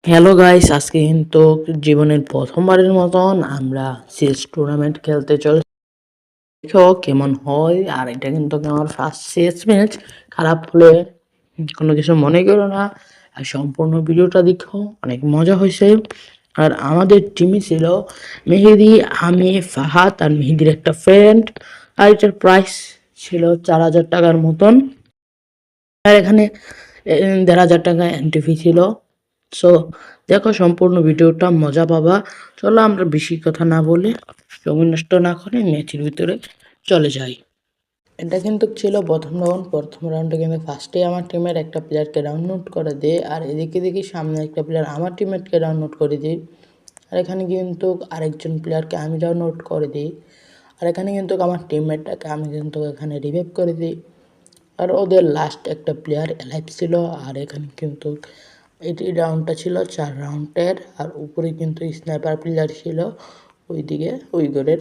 Hello guys, আজকে কিন্তু জীবনের প্রথমবারের মতন আমরা চেস টুর্নামেন্ট খেলতে চলেছি। দেখো কেমন হয়। আর এটা কিন্তু আমার ফার্স্ট চেস ম্যাচ। খারাপ হলে কোনো কিছু মনে করো না, আর সম্পূর্ণ ভিডিওটা দেখো, অনেক মজা হয়েছে। আর আমাদের টিমে ছিল মেহেদি, আমি, ফাহাদ আর মেহেদির একটা ফ্রেন্ড। আর এটার প্রাইস ছিল 4,000 টাকার মতন। আর এখানে 1,500 টাকা এন্ট্রি ফি ছিল। সো দেখো সম্পূর্ণ ভিডিওটা, মজা পাবা। চলো আমরা বেশি কথা না বলে, সময় নষ্ট না করে ম্যাচের ভিতরে চলে যাই। এটা কিন্তু ছিল প্রথম রাউন্ডে কিন্তু ফার্স্টে আমার টিমের একটা প্লেয়ারকে ডাউন আউট করে দেয়, আর এদিকে দেখি সামনে একটা প্লেয়ার আমার টিমমেটকে ডাউন আউট করে দিই। আর এখানে কিন্তু আরেকজন প্লেয়ারকে আমি ডাউন আউট করে দিই। আর এখানে কিন্তু আমার টিমমেটটাকে আমি কিন্তু এখানে রিভাইভ করে দিই। আর ওদের লাস্ট একটা প্লেয়ার এলাইভ ছিল। আর এখানে কিন্তু এটি রাউন্ডটা ছিল 4 রাউন্ডের। আর উপরে কিন্তু স্নাইপার প্লেয়ার ছিল ওইদিকে ওই ঘরের।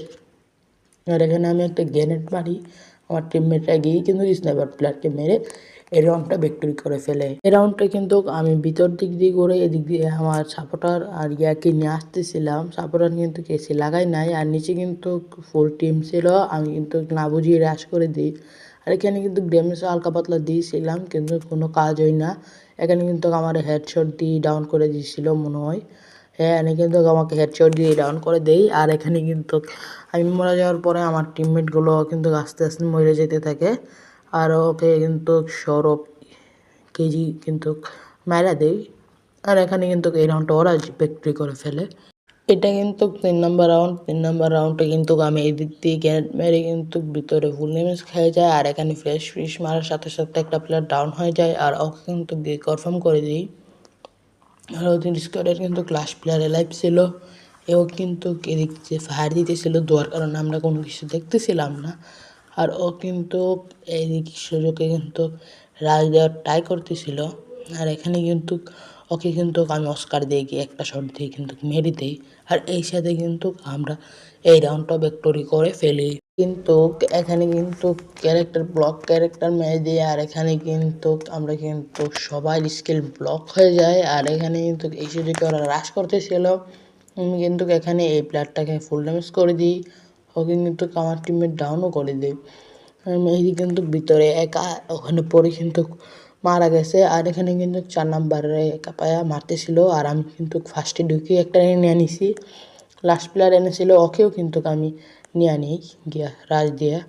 আর এখানে আমি একটা গ্রেনেড মারি, আমার টিমমেটরা গিয়ে কিন্তু স্নাইপার প্লেয়ারকে মেরে এই রাউন্ডটা ভিক্টরি করে ফেলে। এই রাউন্ডটা কিন্তু আমি ভিতর দিক দিয়ে করে এদিক দিয়ে আমার সাপোর্টার আর ইয়াকে নিয়ে আসতেছিলাম। সাপোর্টার কিন্তু কেসি লাগাই নাই, আর নিচে কিন্তু ফুল টিম ছিল। আমি কিন্তু না বুঝিয়ে র্যাশ করে দিই। আর এখানে কিন্তু ড্যামেজ হালকা পাতলা দিয়েছিলাম, কিন্তু কোনো কাজ হয় না। এখানে কিন্তু আমার হেডশট দিয়ে ডাউন করে দিয়েছিল মনে হয়। হ্যাঁ, এনে কিন্তু আমাকে হেডশট দিয়ে ডাউন করে দেই। আর এখানে কিন্তু আমি মারা যাওয়ার পরে আমার টিমমেটগুলো কিন্তু আস্তে আস্তে মরে যেতে থাকে। আর ওকে কিন্তু সৌরভ কেজি কিন্তু মারা দেই। আর এখানে কিন্তু এই রাউন্ডটা ওরা ভিক্টরি করে ফেলে। এটা কিন্তু 3 নম্বর রাউন্ড। 3 নম্বর রাউন্ডে কিন্তু আমি এদিক দিয়ে গ্যানেট মেরে কিন্তু ভিতরে ফুল ড্যামেজ খেয়ে যায়। আর এখানে ফিশ মারার সাথে সাথে একটা প্লেয়ার ডাউন হয়ে যায়, আর ওকে কিন্তু দিয়ে কনফার্ম করে দিই। আর ওদের স্কোয়াডের কিন্তু ক্লাস প্লেয়ার এলাইভ ছিল। এও কিন্তু এদিক যে ফায়ার দিতেছিল দোয়ার কারণে আমরা কোনো কিছু দেখতেছিলাম না। আর ও কিন্তু এই সুযোগে কিন্তু রাজ দেওয়ার ট্রাই করতেছিল। আর এখানে কিন্তু ওকে কিন্তু আমি অস্কার দিয়ে গিয়ে একটা শট দিয়ে কিন্তু মেরে দিই। আর এই সাথে কিন্তু আমরা এই রাউন্ডটা ভিক্টরি করে ফেলি। কিন্তু এখানে কিন্তু ক্যারেক্টার মেরে দিয়ে, আর এখানে কিন্তু আমরা কিন্তু সবাই স্কিল ব্লক হয়ে যায়। আর এখানে কিন্তু এই সুযোগে ওরা রাশ করতেছিল। আমি কিন্তু এখানে এই প্লেয়ারটাকে ফুল ড্যামেজ করে দিই। ওকে কিন্তু আমার টিমমেট ডাউনও করে দিই। মেহেদি কিন্তু ভিতরে একা ওখানে পড়ে কিন্তু মারা গেছে। আর এখানে কিন্তু 4 নাম্বারে একা পায়া মারতেছিল, আর আমি কিন্তু ফার্স্টে ঢুকে একটা নিয়ে নিছি। লাস্ট প্লেয়ার এনেছিল, ওকেও কিন্তু আমি নিয়ে নিই গিয়া রাজ দিয়া।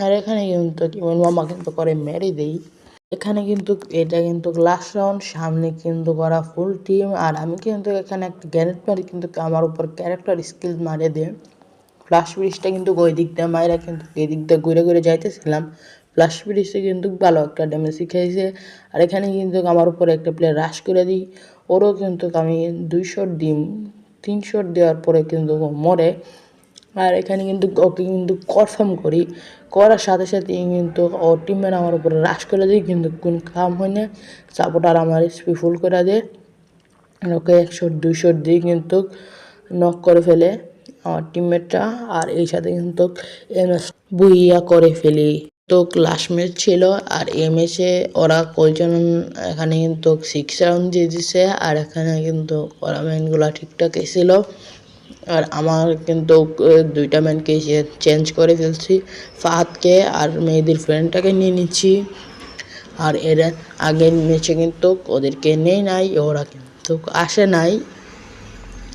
আর এখানে কিন্তু মামা কিন্তু করে মেরে দেই। এখানে কিন্তু এটা কিন্তু লাস্ট রাউন্ড, সামনে কিন্তু করা ফুল টিম। আর আমি কিন্তু এখানে একটা গ্যারেট মারি, কিন্তু আমার উপর ক্যারেক্টার স্কিল মারে দেয়। ফ্লাশ ব্রিজটা কিন্তু ওই দিক দিয়ে মাইরা কিন্তু এই দিক দিয়ে ঘুরে ঘুরে যাইতেছিলাম। ফ্লাশ ব্রিজে কিন্তু ভালো একটা ড্যামেজ শিখেছে। আর এখানে কিন্তু আমার উপরে একটা প্লেয়ার রাশ করে দিই, ওরও কিন্তু আমি 2 শট দিই। 3 শট দেওয়ার পরে কিন্তু ও মরে। আর এখানে কিন্তু ওকে কিন্তু কনফার্ম করি, করার সাথে সাথেই কিন্তু ওর টিমমেট আমার উপরে রাশ করে দিই, কিন্তু কোন কাম হয় না। সাপোর্টার আমার এসপি ফুল করে দেয়। ওকে 1 শট 2 শট দিয়ে কিন্তু নক করে ফেলে আমার টিমমেটটা। আর এই সাথে কিন্তু এমএস বুইয়া করে ফেলি। তো লাস্ট ম্যাচ ছিল, আর এই ম্যাচে ওরা কয়জন এখানে কিন্তু 6 রাউন্ড দিয়ে দিছে। আর এখানে কিন্তু ওরা ম্যানগুলো ঠিকঠাকই ছিল। আর আমার কিন্তু 2টা ম্যানকে চেঞ্জ করে ফেলছি, ফাহাদকে আর মেয়েদের ফ্রেন্ডটাকে নিয়ে নিচ্ছি। আর এরা আগের ম্যাচে কিন্তু ওদেরকে নেই নাই, ওরা কিন্তু আসে নাই।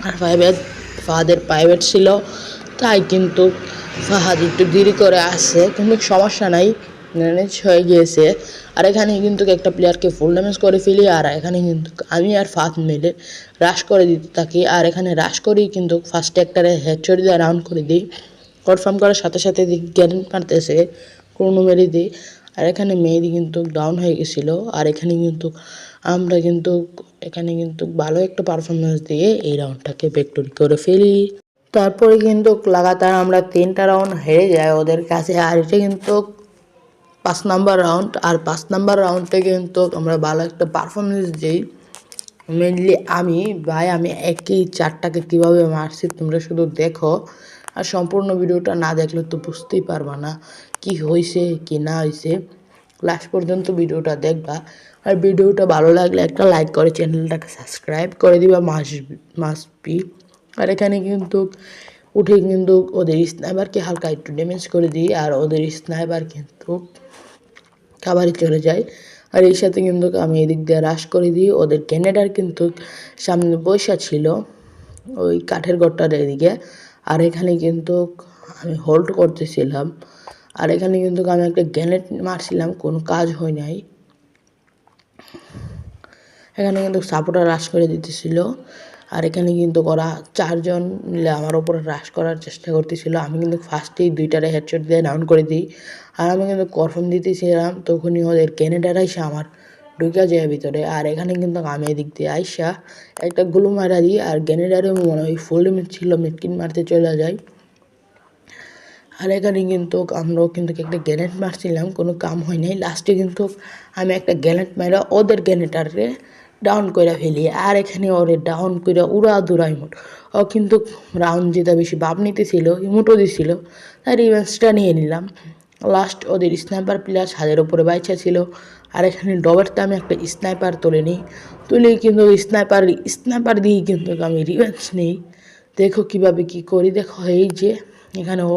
আর ফাহাদের প্রাইভেট ছিল, তাই কিন্তু ফাহাদ একটু দেরি করে আসছে, কিন্তু সমস্যা নাই, ম্যানেজ হয়ে গিয়েছে। আর এখানে কিন্তু একটা প্লেয়ারকে ফুল ড্যামেজ করে ফেলি। আর এখানে কিন্তু আমি আর ফাহাদ মিলে রাশ করে দিতে থাকি। আর এখানে রাশ করেই কিন্তু ফার্স্টে একটারে হেডশট দিয়ে রাউন্ড করে দিই। কনফার্ম করার সাথে সাথে গ্যারেন্ট মারতেছে, কোনো মেরে দিই। আর এখানে মেহেদি কিন্তু ডাউন হয়ে গেছিলো। আর এখানে কিন্তু আমরা কিন্তু এখানে কিন্তু ভালো একটা পারফরমেন্স দিয়ে এই রাউন্ডটাকে ভিক্টরি করে ফেলি। তারপরে কিন্তু লাগাতার আমরা 3টা রাউন্ড হেরে যাই ওদের কাছে। আর এটা কিন্তু 5 নাম্বার রাউন্ড। আর 5 নাম্বার রাউন্ডে কিন্তু আমরা ভালো একটা পারফরমেন্স দিই। মেনলি আমি একই 4টাকে কীভাবে মারছি তোমরা শুধু দেখো। আর সম্পূর্ণ ভিডিওটা না দেখলে তো বুঝতেই পারবা না কি হয়েছে কি না হয়েছে। লাস্ট পর্যন্ত ভিডিওটা দেখবা। আর ভিডিওটা ভালো লাগলে একটা লাইক করে চ্যানেলটাকে সাবস্ক্রাইব করে দিবা মাস্ট বি। আর এখানে কিন্তু উঠে কিন্তু ওদের স্নাইপারকে হালকা একটু ড্যামেজ করে দিই, আর ওদের স্নাইপার কিন্তু কাবারে চলে যায়। আর এই সাথে কিন্তু আমি এদিক দিয়ে রাশ করে দিই। ওদের গ্রেনেডার কিন্তু সামনে বসা ছিল ওই কাঠের ঘরটার এদিকে, আর এখানে কিন্তু আমি হোল্ড করতেছিলাম। আর এখানে কিন্তু আমি একটা গ্রেনেড মারছিলাম, কোনো কাজ হয় নাই। এখানে কিন্তু সাপোর্টার রাশ করে দিতেছিল, আর এখানে কিন্তু ওরা 4 জন মিলে আমার উপরে রাশ করার চেষ্টা করতেছিল। আমি কিন্তু ফার্স্টেই 2টারে হেডশট দিয়ে ডাউন করে দিই। আর আমি কিন্তু কনফার্ম দিতেছিলাম, তখনই ওদের গ্রেনেডার আইসা আমার ঢুকে যায় ভিতরে। আর এখানে কিন্তু আমি এদিক দিয়ে আইসা একটা গুলো মারা দিই, আর গ্রেনেডারে মনে হয় ফুল লিমিট ছিল, মিটকিন মারতে চলে যায়। আর এখানে কিন্তু আমরাও কিন্তু একটা গ্রেনেড মারছিলাম, কোনো কাম হয় নাই। লাস্টে কিন্তু আমি একটা গ্রেনেড মারা ওদের গ্রেনেডারে ডাউন করে ফেলি। আর এখানে ওরে ডাউন করে উড়া দুরাই মোট ও কিন্তু রাউন্ড যেটা বেশি ভাব নিতেছিল, ইমোটও দিছিল, তাই রিভেঞ্জটা নিয়ে নিলাম। লাস্ট ওদের স্নাইপার প্লেয়ার ছাদের উপরে বাইচা ছিল। আর এখানে ডবারতে আমি একটা স্নাইপার তুলে নিই, তুলেই কিন্তু স্নাইপার দিয়েই কিন্তু আমি রিভেঞ্জ নিই। দেখো কীভাবে কী করি, দেখো এই যে এখানে ও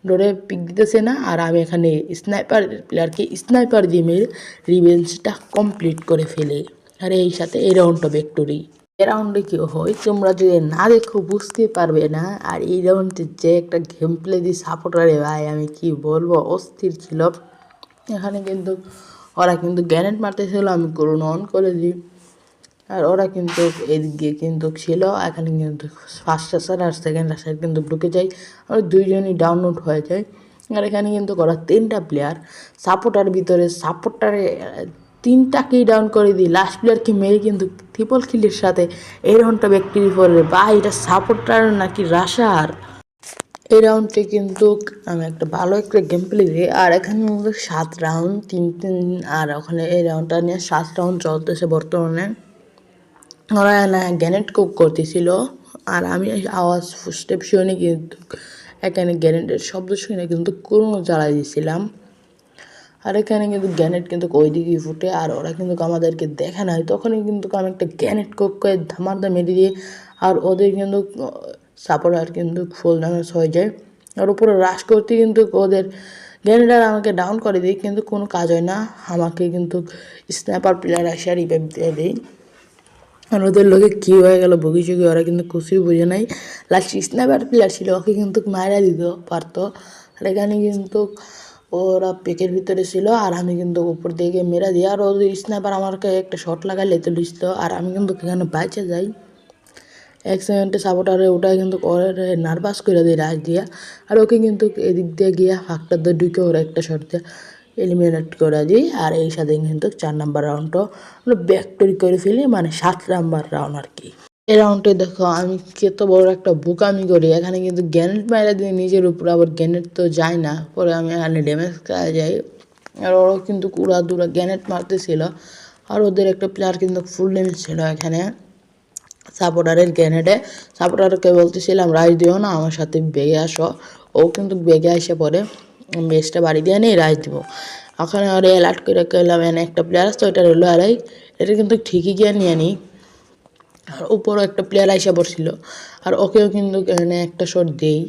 ডোরে পিক দিতেছে না, আর আমি এখানে স্নাইপার প্লেয়ারকে স্নাইপার দিয়ে মেরে রিভেঞ্জটা কমপ্লিট করে ফেলি। আর এই সাথে এই রাউন্ডটা ভিক্টোরি। এই রাউন্ডে কী হয় তোমরা যদি না দেখো বুঝতে পারবে না। আর এই রাউন্ডে যে একটা গেম প্লে দিয়ে সাপোর্টারে ভাই আমি কি বলবো, অস্থির ছিল। এখানে কিন্তু ওরা কিন্তু গ্রেনেড মারতেছিল, আমি করোনা অন করে দিই। আর ওরা কিন্তু এদিক দিয়ে কিন্তু ছিল, এখানে কিন্তু ফার্স্ট রাশার আর সেকেন্ড রাশার কিন্তু ঢুকে যায়, আর দুইজনই ডাউনলোড হয়ে যায়। আর এখানে কিন্তু ওরা 3টা প্লেয়ার সাপোর্টার ভিতরে, সাপোর্টারে 3টাকেই ডাউন করে দিই। লাস্ট প্লেয়ারকে মেরে কিন্তু ট্রিপল কিলের সাথে এই রাউন্ডটা ভিক্টরি করে। বা এটা সাপোর্টার নাকি রাশার। এই রাউন্ডে কিন্তু আমি একটা ভালো একটা গেম প্লে দিই। আর এখানে 7 রাউন্ড 3-3, আর ওখানে এই রাউন্ডটা নিয়ে 7 রাউন্ড চলতেছে বর্তমানে। ওরা না গ্রেনেড কুক করতেছিল, আর আমি আওয়াজ স্টেপ শুনে কিন্তু এখানে গ্রেনেডের শব্দ শুনে কিন্তু কোনো জ্বালাই দিয়েছিলাম। আর এখানে কিন্তু গ্রেনেড কিন্তু ওই দিকেই ফুটে, আর ওরা কিন্তু আমাদেরকে দেখে নাই। তখনই কিন্তু আমি একটা গ্রেনেড কুক করে ধামার মেরে দিই, আর ওদের কিন্তু সাপোর্টার কিন্তু ফুল ড্যামেজ হয়ে যায়। আর উপরে রাশ করতে কিন্তু ওদের গ্রেনেডার আমাকে ডাউন করে দিই, কিন্তু কোনো কাজ হয় না। আমাকে কিন্তু স্ন্যাপার প্লেয়ার এসে রিভাইভ দিয়ে দেয়। আর ওদের লোকে কী হয়ে গেল বগিচুকি, ওরা কিন্তু খুশি বুঝে নাই। লাস্ট স্ন্যাপার প্লেয়ার ছিল, ওকে কিন্তু মারা দিতে পারতো। আর এখানে কিন্তু ওরা পেকের ভিতরে ছিল, আর আমি কিন্তু উপর দিকে মেরা দিই। আর ওদের স্ন্যাপার আমাকে একটা শট লাগাইলে তো লিখত, আর আমি কিন্তু এখানে বাইচে যাই। এক সেকেন্ডে সাপোর্টারে ওটাই কিন্তু ওরে নার্ভাস করে দিই রাশ দিয়া। আর ওকে কিন্তু এদিক দিয়ে গিয়া ফাঁকটা দিয়ে ঢুকে ওরা একটা শট দিয়ে এলিমিনেট করে দিই। আর এই সাথে কিন্তু 4 নাম্বার রাউন্ডও আমরা ভিক্টরি করে ফেলি, মানে 7 নাম্বার রাউন্ড আর কি। এই রাউন্ডে দেখো আমি কত বড় একটা বোকামি করি। এখানে কিন্তু গ্রেনেড মারা দিয়ে নিজের উপর, আবার গ্রেনেড তো যায় না, পরে আমি এখানে ড্যামেজ খাওয়া যাই। আর ওরাও কিন্তু কুড়া দুরা গ্রেনেড মারতেছিল, আর ওদের একটা প্লেয়ার কিন্তু ফুল ড্যামেজ ছিল এখানে সাপোর্টারের গ্রেনেডে। সাপোর্টারকে বলতেছিলাম রাইজ দিও না, আমার সাথে বেগে আসো। ও কিন্তু বেগে এসে পরে বেসটা বাড়ি দিয়ে নিয়ে রাইজ দিব। ওখানে ওরা অ্যালার্ট করে করলাম এনে একটা প্লেয়ার আসতো, ওইটা রইলো আড়াই, এটা কিন্তু ঠিকই গিয়ে নিয়ে নিই। আর উপরও একটা প্লেয়ার আইসা পড়ছিল, আর ওকেও কিন্তু এখানে একটা শট দিই।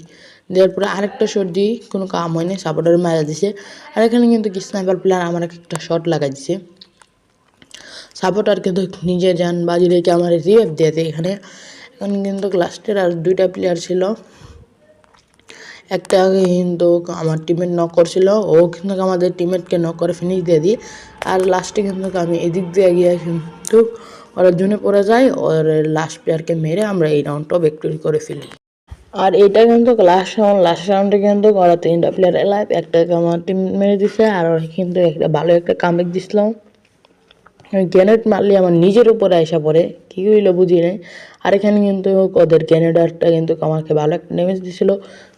দেওয়ার পরে আরেকটা শট দিই, কোনো কাম হয়নি, সাপোর্টার মারা দিছে। আর এখানে কিন্তু স্নাইপার প্লেয়ার আমার একটা শট লাগাই দিছে। সাপোর্টার কিন্তু নিজে যান বাজি রেখে আমার রিভাইভ দিয়ে দেয় এখানে। এখন কিন্তু লাস্টের আর 2টা প্লেয়ার ছিল, একটা কিন্তু আমার টিমমেট নক করছিল, ও কিন্তু আমাদের টিমমেটকে নক করে ফিনিশ দিয়ে দিই। আর লাস্টে কিন্তু আমি এদিক দিয়ে গিয়ে কিন্তু ওরা জুনে পড়ে যায়, ওর লাস্ট প্লেয়ারকে মেরে আমরা এই রাউন্ডটাও ভিক্টরি করে ফেলি। আর এটা কিন্তু লাস্ট রাউন্ডে কিন্তু ওরা 3টা প্লেয়ার এলাইভ, একটাকে আমার টিম মেরে দিছে, আর ওরা কিন্তু একটা ভালো একটা কামব্যাক দিছিল। গ্রেনেড মারলে আমার নিজের উপরে আসা পড়ে, কী হইলো বুঝি নাই। আর এখানে কিন্তু ওদের গ্রেনেডারটা কিন্তু আমাকে ভালো একটা ড্যামেজ দিছিল।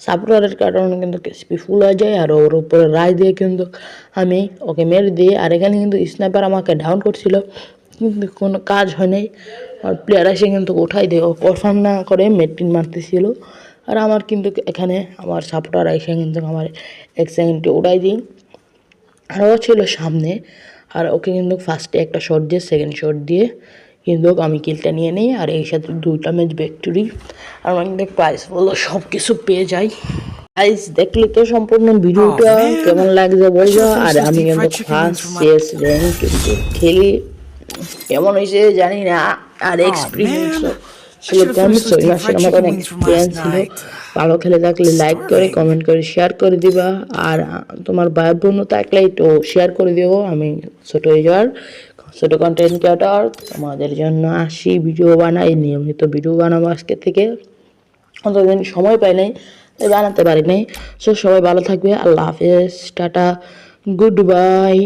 সাপোর্টারের কারণে কিন্তু কেসপি ফুল হয়ে যায়, আর ওর উপরে রায় দিয়ে কিন্তু আমি ওকে মেরে দিই। আর এখানে কিন্তু স্নাইপার আমাকে ডাউন করছিল, কিন্তু কোনো কাজ হয় নাই। আর প্লেয়ার এসে কিন্তু উঠাই দেয়, ও কনফার্ম না করে মেট্রিন মারতেছিল। আর আমার কিন্তু এখানে আমার সাপোর্টার এসে কিন্তু আমার 1 সেকেন্ডে উঠাই দিই। আর ও ছিল সামনে, আর ওকে কিন্তু ফার্স্টে একটা শট দিয়ে সেকেন্ড শট দিয়ে কিন্তু আমি কিলটা নিয়ে নিই আর এই সাথে 2টা ম্যাচ ভিক্টরি আর কিন্তু প্রাইস বলো সব কিছু পেয়ে যাই। গাইস দেখলে তো সম্পূর্ণ ভিডিওটা কেমন লাগছে বলবো। আর আমি কিন্তু ফার্স্ট শেষ র্যাঙ্ক কিন্তু খেলি কেমন হয়েছে জানি না, আর এক্সপিরিয়েন্স ছিল কম, 6 মাসের আমার অনেক এক্সপিরিয়েন্স ছিল। ভালো খেলে থাকলে লাইক করে কমেন্ট করে শেয়ার করে দিবা, আর তোমার ভাই বোন থাকলে একটু শেয়ার করে দিও। আমি ছোট ইউজার, ছোট কন্টেন্ট ক্রিয়েটর, তোমাদের জন্য আসি ভিডিও বানাই, নিয়মিত ভিডিও বানাবো আজকে থেকে। অতদিন সময় পাই নাই তাই বানাতে পারি নাই। সো সবাই ভালো থাকবে, আল্লাহ হাফেজ, টাটা, গুড বাই।